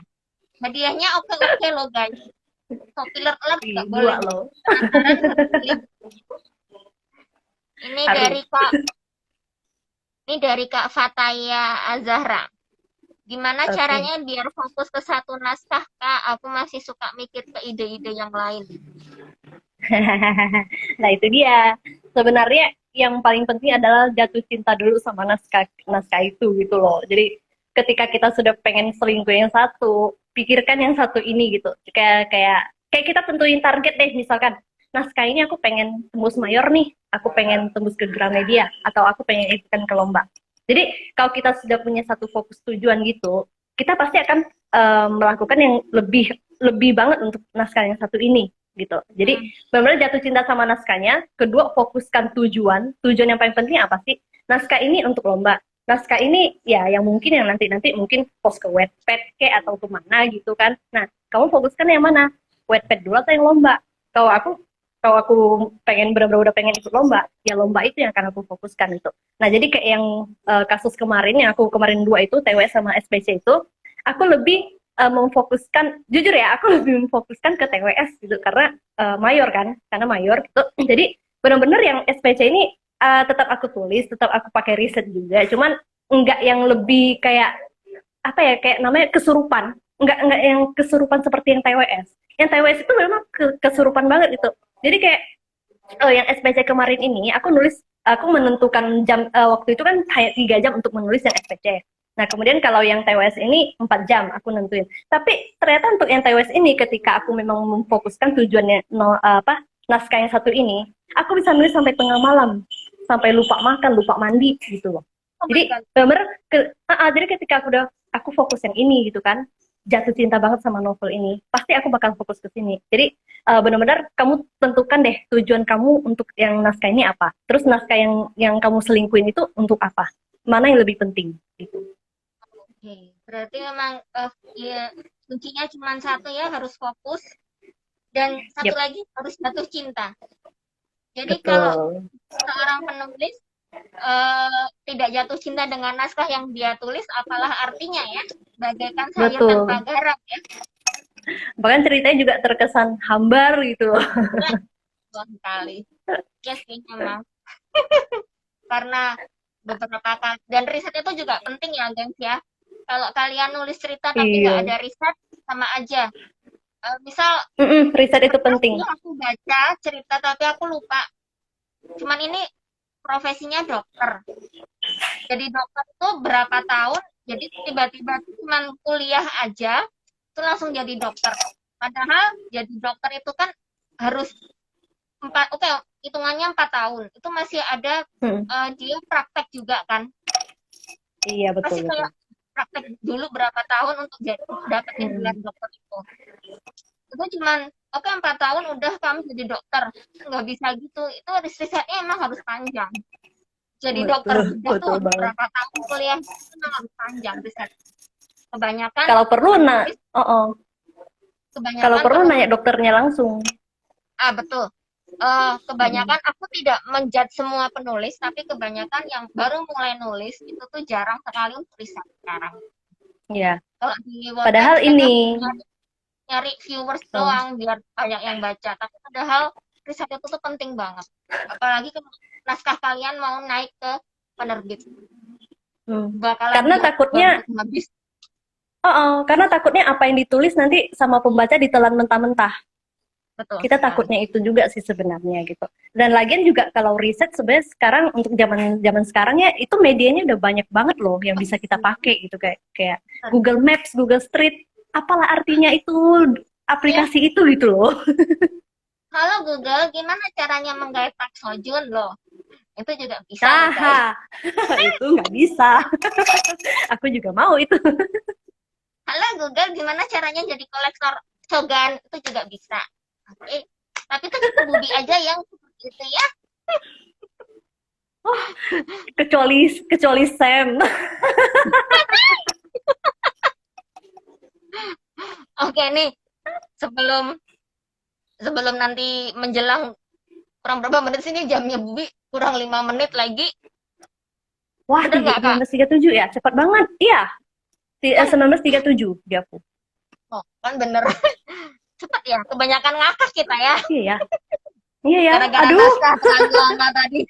Hadiahnya oke loh guys. So killer alert nggak boleh. Dua loh. Penasaran beli bukunya. Ini Harus. dari Kak Ini dari Kak Fataya Azahra. Gimana Oke. Okay. caranya biar fokus ke satu naskah, Kak? Aku masih suka mikir ke ide-ide yang lain. Nah itu dia. Sebenarnya yang paling penting adalah jatuh cinta dulu sama naskah naskah itu gitu loh. Jadi ketika kita sudah pengen selingkuh yang satu, pikirkan yang satu ini gitu. Kayak kayak kayak kita tentuin target deh, misalkan naskah ini aku pengen tembus mayor nih, aku pengen tembus ke Gramedia, atau aku pengen ikutan ke lomba. Jadi kalau kita sudah punya satu fokus tujuan gitu, kita pasti akan melakukan yang lebih lebih banget untuk naskah yang satu ini gitu. Jadi Hmm. benar-benar jatuh cinta sama naskahnya. Kedua, fokuskan tujuan. Tujuan yang paling penting apa sih? Naskah ini untuk lomba. Naskah ini ya yang mungkin yang nanti mungkin post ke Wattpad kayak atau kemana gitu kan. Nah, kamu fokuskan yang mana? Wattpad dulu atau yang lomba? Kalau aku kalau aku pengen benar-benar udah pengen ikut lomba, ya lomba itu yang akan aku fokuskan itu. Nah, jadi kayak yang kasus kemarin yang aku kemarin dua itu TWS sama SPC itu, aku lebih memfokuskan, jujur ya, aku lebih memfokuskan ke TWS gitu karena mayor kan, karena mayor gitu. Jadi benar-benar yang SPC ini tetap aku tulis, tetap aku pakai riset juga, cuman enggak yang lebih kayak apa ya, kayak namanya kesurupan, enggak yang kesurupan seperti yang TWS. Yang TWS itu memang kesurupan banget gitu. Jadi kayak yang SPC kemarin ini aku nulis, aku menentukan jam waktu itu kan kayak 3 jam untuk menulis yang SPC. Nah, kemudian kalau yang TWS ini 4 jam aku nentuin. Tapi ternyata untuk yang TWS ini ketika aku memang memfokuskan tujuannya apa naskah yang satu ini, aku bisa nulis sampai tengah malam, sampai lupa makan, lupa mandi gitu loh. Oh my Jadi God. benar jadi ketika aku fokus yang ini gitu kan, jatuh cinta banget sama novel ini, pasti aku bakal fokus ke sini. Jadi benar-benar kamu tentukan deh tujuan kamu untuk yang naskah ini apa. Terus naskah yang kamu selingkuhin itu untuk apa? Mana yang lebih penting? Gitu. Oke, berarti memang ya, kuncinya cuma satu ya, harus fokus dan satu Yep, lagi harus jatuh cinta. Jadi kalau betul. seorang penulis tidak jatuh cinta dengan naskah yang dia tulis, apalah artinya ya? Bagaikan sayur tanpa Betul. garam ya. Bahkan ceritanya juga terkesan hambar gitu loh. Nah, betul sekali. Ya sih, memang. Karena beberapa kali, dan riset itu juga penting ya, gengs ya. Kalau kalian nulis cerita tapi nggak Iya. ada riset, sama aja. Misal, Riset itu pernah penting. sih aku baca cerita tapi aku lupa. Cuman ini profesinya dokter. Jadi dokter itu berapa tahun, jadi tiba-tiba cuman kuliah aja, itu langsung jadi dokter. Padahal jadi dokter itu kan harus oke, hitungannya 4 tahun. Itu masih ada Mm. dia praktek juga kan. Iya, betul Masih betul. kayak praktek dulu berapa tahun untuk dapetin gelar Mm. dokter itu. Itu cuman oke 4 tahun udah kamu jadi dokter. Nggak bisa gitu. Itu risetnya emang harus panjang. Jadi dokter Betul, bedah tuh betul harus banget. berapa tahun kuliah itu memang harus panjang riset. Kebanyakan Kalau perlu penulis, oh, oh. Kalau kebanyakan perlu penulis, nanya dokternya langsung. betul. Mm. Kebanyakan aku tidak menjudge semua penulis, tapi kebanyakan yang baru mulai nulis itu tuh jarang sekali untuk riset sekarang. Iya. Kalau di Wattpad Padahal mereka ini, nyari viewers oh, doang biar banyak yang baca. Tapi padahal riset itu tuh penting banget. Apalagi kalau naskah kalian mau naik ke penerbit, hmm. bakalan Karena takutnya, dibantu habis. karena takutnya apa yang ditulis nanti sama pembaca ditelan mentah-mentah. Betul Kita sekali. takutnya itu juga sih sebenarnya gitu. Dan lagian juga kalau riset sebenarnya sekarang untuk zaman zaman sekarang ya itu medianya udah banyak banget loh yang bisa kita pakai gitu kayak kayak Google Maps, Google Street, apalah artinya itu Ya, aplikasi itu gitu loh. halo Google, gimana caranya menggait Pak Sojun loh? Itu juga bisa loh guys. Nah, itu nggak bisa. Aku juga mau itu. Halo Google, gimana caranya jadi kolektor Shogun? Itu juga bisa. Oke. Tapi itu cuma Bubi aja yang seperti itu ya. Oh, kecuali kecuali Sam. Oke nih, sebelum sebelum nanti menjelang kurang berapa menit sini jamnya Bubi kurang 5 menit lagi. Wah, Bener nggak Kak? 1937 ya, cepat banget. Iya, Kan, 1937 dia aku. oh, kan bener. Cepet ya, kebanyakan ngakak kita ya. Iya ya. Iya ya. Gara-gara Aduh. naskah terlalu lama tadi.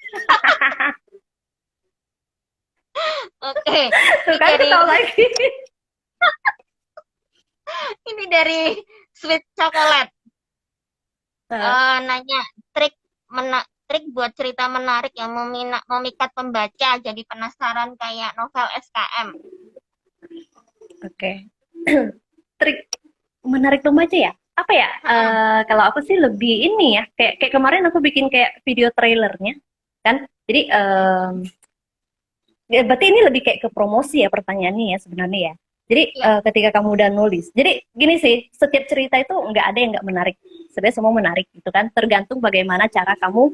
Oke, Tuh ini kan dari ketawa lagi. ini dari Sweet Chocolate. Nah, Nanya trik buat cerita menarik yang memikat pembaca jadi penasaran kayak novel SKM. oke. Trik menarik pembaca ya. apa ya? Kalau aku sih lebih ini ya, kayak kemarin aku bikin kayak video trailernya, kan? Jadi ya, berarti ini lebih kayak ke promosi ya pertanyaannya ya sebenarnya ya. Jadi Iya. ketika kamu udah nulis, jadi gini sih, setiap cerita itu nggak ada yang nggak menarik. Sebenarnya semua menarik gitu kan, tergantung bagaimana cara kamu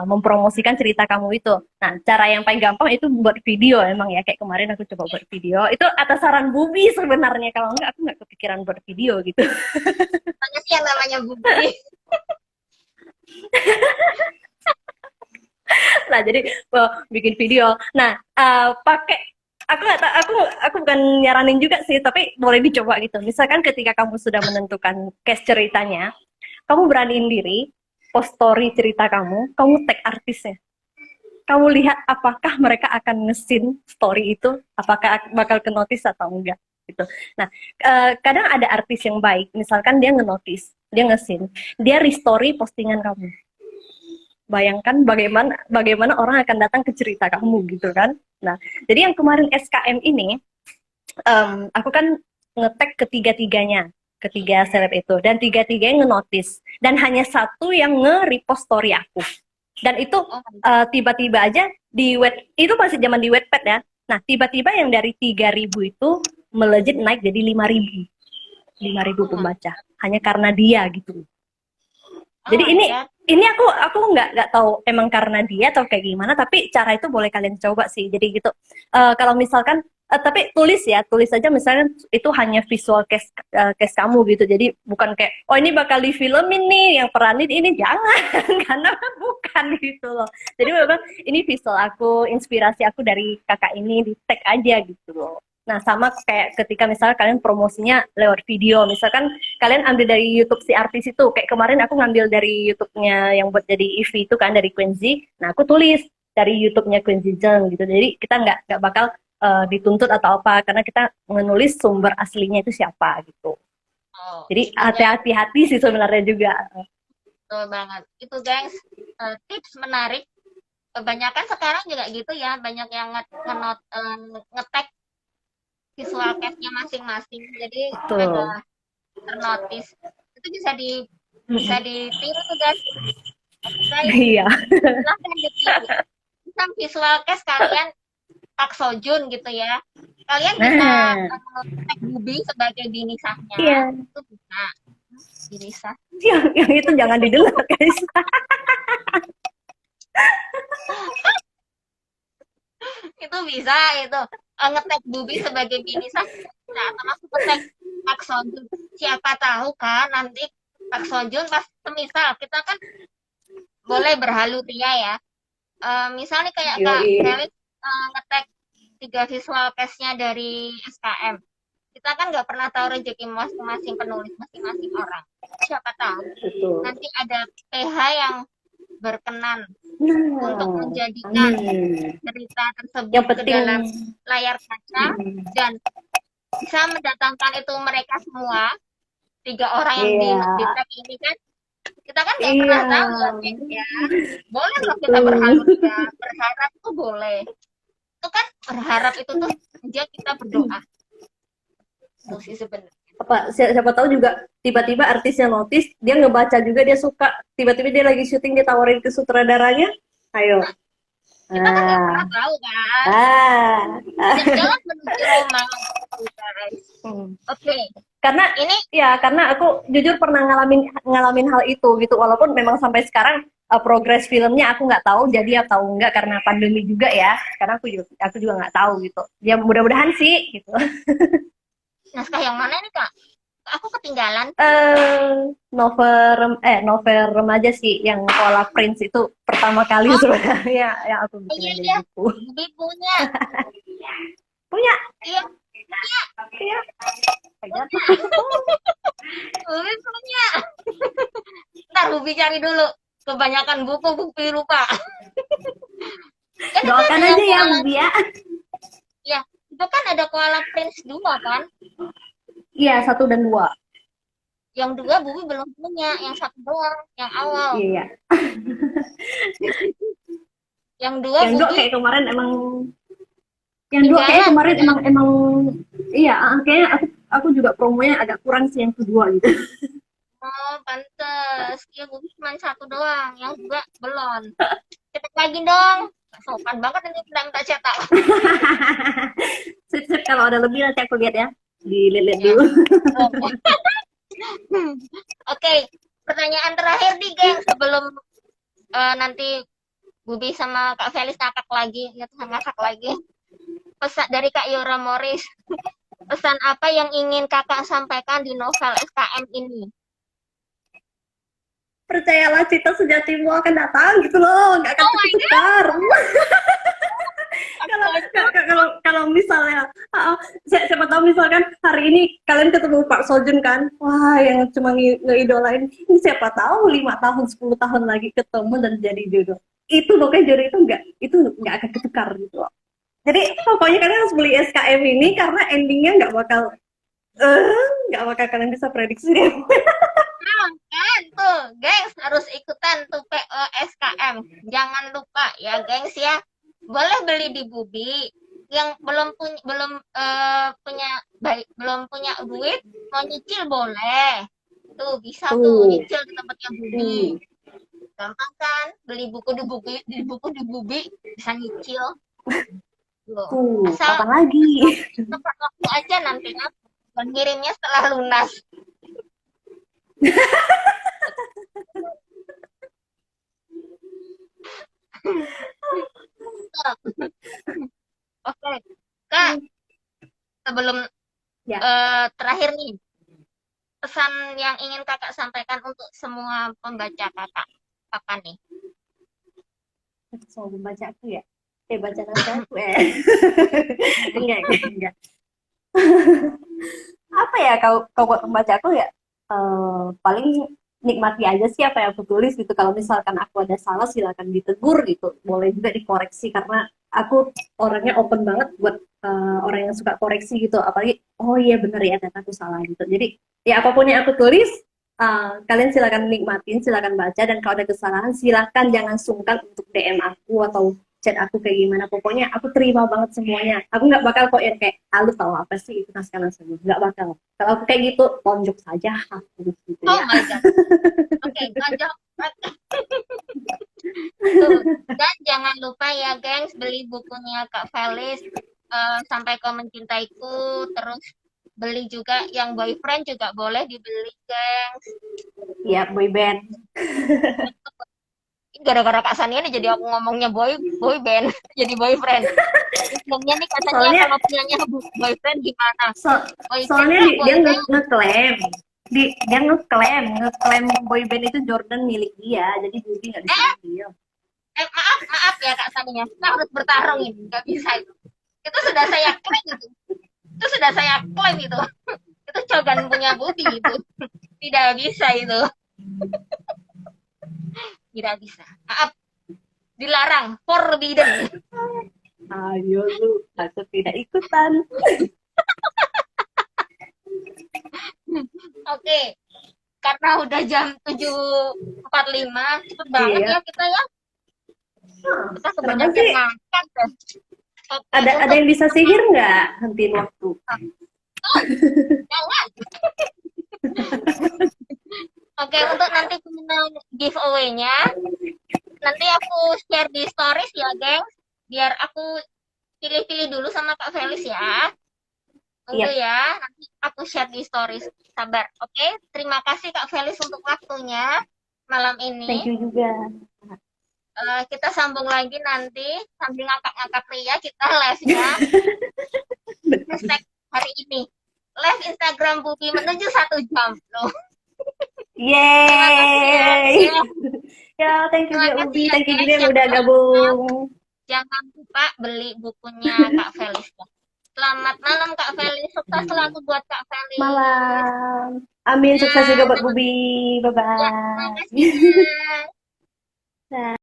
mempromosikan cerita kamu itu. Nah, cara yang paling gampang itu buat video emang ya, kayak kemarin aku coba buat video. Itu atas saran Bubi sebenarnya, kalau enggak aku nggak kepikiran buat video gitu. Tanya sih yang namanya Budi. Nah, jadi bikin video. Nah, pakai aku nggak tahu, aku bukan nyaranin juga sih, tapi boleh dicoba gitu. Misalkan ketika kamu sudah menentukan case ceritanya, kamu beraniin diri, post story cerita kamu tag artisnya. Kamu lihat apakah mereka akan ngesin story itu, apakah bakal ke notice atau enggak gitu. Nah, kadang ada artis yang baik, misalkan dia nge-notice, dia ngesin, dia restory postingan kamu. Bayangkan bagaimana orang akan datang ke cerita kamu gitu kan. Nah, jadi yang kemarin SKM ini, aku kan nge-tag ketiga-tiganya, ketiga seleb itu, dan tiga-tiganya nge-notice, dan hanya satu yang nge-repost story aku. Dan itu Oh, tiba-tiba aja di itu masih zaman di Wattpad ya. Nah, tiba-tiba yang dari 3.000 itu melejit naik jadi 5.000. 5.000 oh, pembaca hanya karena dia gitu. oh Jadi my God. ini aku nggak tahu emang karena dia atau kayak gimana, tapi cara itu boleh kalian coba sih. Jadi gitu. Kalau misalkan tapi tulis aja misalnya itu hanya visual case kamu gitu. Jadi bukan kayak oh ini bakal difilmin nih yang peranin ini jangan karena bukan gitu loh. Jadi memang ini visual aku, inspirasi aku dari kakak ini di tag aja gitu loh. Nah, sama kayak ketika misalnya kalian promosinya lewat video, misalkan kalian ambil dari YouTube si artis itu, kayak kemarin aku ngambil dari YouTube-nya yang buat jadi EV itu kan, dari Quincy. Nah, aku tulis dari YouTube-nya Quincy Zheng gitu. Jadi kita nggak bakal dituntut atau apa, karena kita menulis sumber aslinya itu siapa gitu. Oh, Jadi itu guys, hati-hati sih sebenarnya juga. betul banget. Itu guys, tips menarik. Kebanyakan sekarang juga gitu ya, banyak yang nge-tag visual cast-nya masing-masing. Jadi ada Betul. ternotis. Itu bisa ditiru tuh guys. Oke guys, Iya. silahkan ditiru. Misal visual cast kalian Pak Sojun gitu ya. Kalian bisa Nah, tag Bubi sebagai Bini Sahnya. iya. Itu bisa. Bini Sah. Yang itu jangan didengar, guys. Itu bisa itu. Nge-tag Bubi sebagai Bini Sah. Nah, atau masuk nge-tag Pak Sojun. Siapa tahu kan nanti Pak Sojun pas semisal kita kan boleh berhalu ria ya. Misalnya kayak Kak Yoi. Felix nge-tag 3 visual cast-nya dari SKM. Kita kan nggak pernah tahu rezeki masing-masing penulis, masing-masing orang. Siapa tahu Betul. nanti ada PH yang berkenan untuk Nah, menjadikan amin. cerita Yang tersebut ke penting, dalam layar kaca mm, dan bisa mendatangkan itu mereka semua 3 orang yang di iya, tag ini kan kita kan nggak pernah iya, tahu ya Bek, ya boleh kok kita betul. berhalu ya berharap tuh boleh itu kan berharap itu tuh aja kita berdoa tuh sih sebenarnya. Siapa tahu juga tiba-tiba artisnya notice, dia ngebaca juga, dia suka, tiba-tiba dia lagi syuting, dia tawarin ke sutradaranya, ayo. Kita kan nggak Nah, pernah tahu kan ah, jalan menuju Roma gitu, guys. hmm. Oke, Karena ini karena aku jujur pernah ngalamin ngalamin hal itu gitu, walaupun memang sampai sekarang progres filmnya aku nggak tahu jadi atau enggak karena pandemi juga ya, karena aku juga nggak tahu gitu, ya mudah-mudahan sih gitu. naskah yang mana nih Kak? Aku ketinggalan. Novel remaja sih yang Koala Prince itu pertama kali Oh sebenarnya yang aku bikin iya jadi iya, buku. Bibi punya. Punya, Iya iya, punya. punya. Bibi punya. Ntar Bibi cari dulu. Kebanyakan buku Bibi lupa. Kan itu ada Doakan yang aja ya koala. Bibi ya. Ya, itu kan ada koala Prince 2 kan? Iya, 1 dan 2. Yang 2 Bibi belum punya. Yang 1 doang. Yang awal. Iya. Yang 2 Yang dua Bibi kayak kemarin emang yang dua kayak ketinggalan. kemarin Ketinggalan. emang iya, kayaknya aku juga promonya agak kurang sih yang kedua gitu. Oh, pantes. Ya, gue cuma satu doang. Yang juga belum. Cepat lagi dong. Sopan banget ini minta cetak. Sip, sip, kalau ada lebih nanti aku lihat ya. Dilihat Ya. dulu. Oke, pertanyaan terakhir nih, geng. Sebelum nanti Bubi sama Kak Felis ngakak lagi, ngakak lagi. Pesan dari Kak Yora Morris. Pesan apa yang ingin kakak sampaikan di novel SKM ini? Percayalah cinta sejatimu akan datang gitu loh, nggak akan Oh my god, ketukar. kalau astaga. kalau misalnya siapa tahu misalkan hari ini kalian ketemu Pak Sojun kan, wah yang cuma ngeidolain, ini siapa tahu 5 tahun 10 tahun lagi ketemu dan jadi jodoh, itu pokoknya jodoh itu nggak akan ketukar gitu loh. Jadi pokoknya kalian harus beli SKM ini karena endingnya nggak bakal kalian bisa prediksi deh. Nah, kan tuh, gengs harus ikutan tuh PO SKM. Jangan lupa ya, gengs ya. Boleh beli di Bubi. Yang punya baik belum punya duit mau nyicil boleh. Tuh bisa tuh Tuh, nyicil di tempatnya Bubi. tuh, Gampang kan? Beli buku di Bubi bisa nyicil. Loh. tuh, Asal kapan lagi? tepat waktu aja nantinya mengirimnya setelah lunas. Oke, Kak, sebelum Ya, terakhir nih, pesan yang ingin kakak sampaikan untuk semua pembaca kakak, apa nih? soal membaca aku ya. Baca naskah aku enggak. Apa ya, kalau buat pembaca aku ya, paling nikmati aja sih apa yang aku tulis gitu. Kalau misalkan aku ada salah silakan ditegur gitu, boleh juga dikoreksi karena aku orangnya open banget buat orang yang suka koreksi gitu, apalagi oh iya bener ya ternyata aku salah gitu. Jadi ya apapun yang aku tulis, kalian silakan nikmatin, silakan baca, dan kalau ada kesalahan silakan jangan sungkan untuk DM aku atau chat aku kayak gimana, pokoknya aku terima banget semuanya. Aku nggak bakal kok yang kayak lu tahu apa sih itu naskah naskah, nggak bakal. Kalau aku kayak gitu tonjok saja aku gitu Oh ya. my God. Oke, lanjut. Tuh. Dan jangan lupa ya, gengs, beli bukunya Kak Felis, Sampai Kau Mencintaiku, terus beli juga yang boyfriend juga boleh dibeli, gengs. Iya, boy band. Gara-gara Kak Sania nih jadi aku ngomongnya boy band, jadi boyfriend. Sebelumnya nih katanya Soalnya kalau punyanya boyfriend gimana? so, Boyfriend soalnya kak, dia boyfriend. ngeklaim dia ngeklaim boy band itu Jordan milik dia, jadi Budi nggak bisa Eh, ambil. maaf ya Kak Sania, kita harus bertarung ini, nggak bisa itu. Itu sudah saya klaim itu. Itu sudah saya klaim itu. Itu cogan punya Budi itu. Tidak bisa itu. Tidak bisa. Maaf, dilarang, forbidden. Ayo lu, aku tidak ikutan. Oke, karena udah jam 7.45, cepet banget Iya. ya kita ya. Kita Kenapa kebanyakan sih? makan deh. Oke, Ada untuk yang bisa sihir nggak hentiin waktu? jangan. Oke, untuk nanti pemenang giveaway-nya, nanti aku share di stories ya, geng. Biar aku pilih-pilih dulu sama Kak Felis ya. Tunggu Iya, ya, nanti aku share di stories. Sabar, oke? Terima kasih Kak Felis untuk waktunya malam ini. thank you juga. Kita sambung lagi nanti sambil ngakak-ngakak Ria kita live-nya. Hashtag hari ini. Live Instagram Bubi menuju 1 jam. Loh. Terima kasih ya. Yeay. Ya, thank you Terima juga kasih Ubi, ya thank you juga guys yang yang udah udah nonton. gabung. Jangan lupa beli bukunya Kak Felis ya. Selamat malam Kak Felis. Sukses selalu buat Kak Felis. Malam. Amin, Ya, sukses juga buat Bubi. ya, terima Bye-bye. kasih. Guys.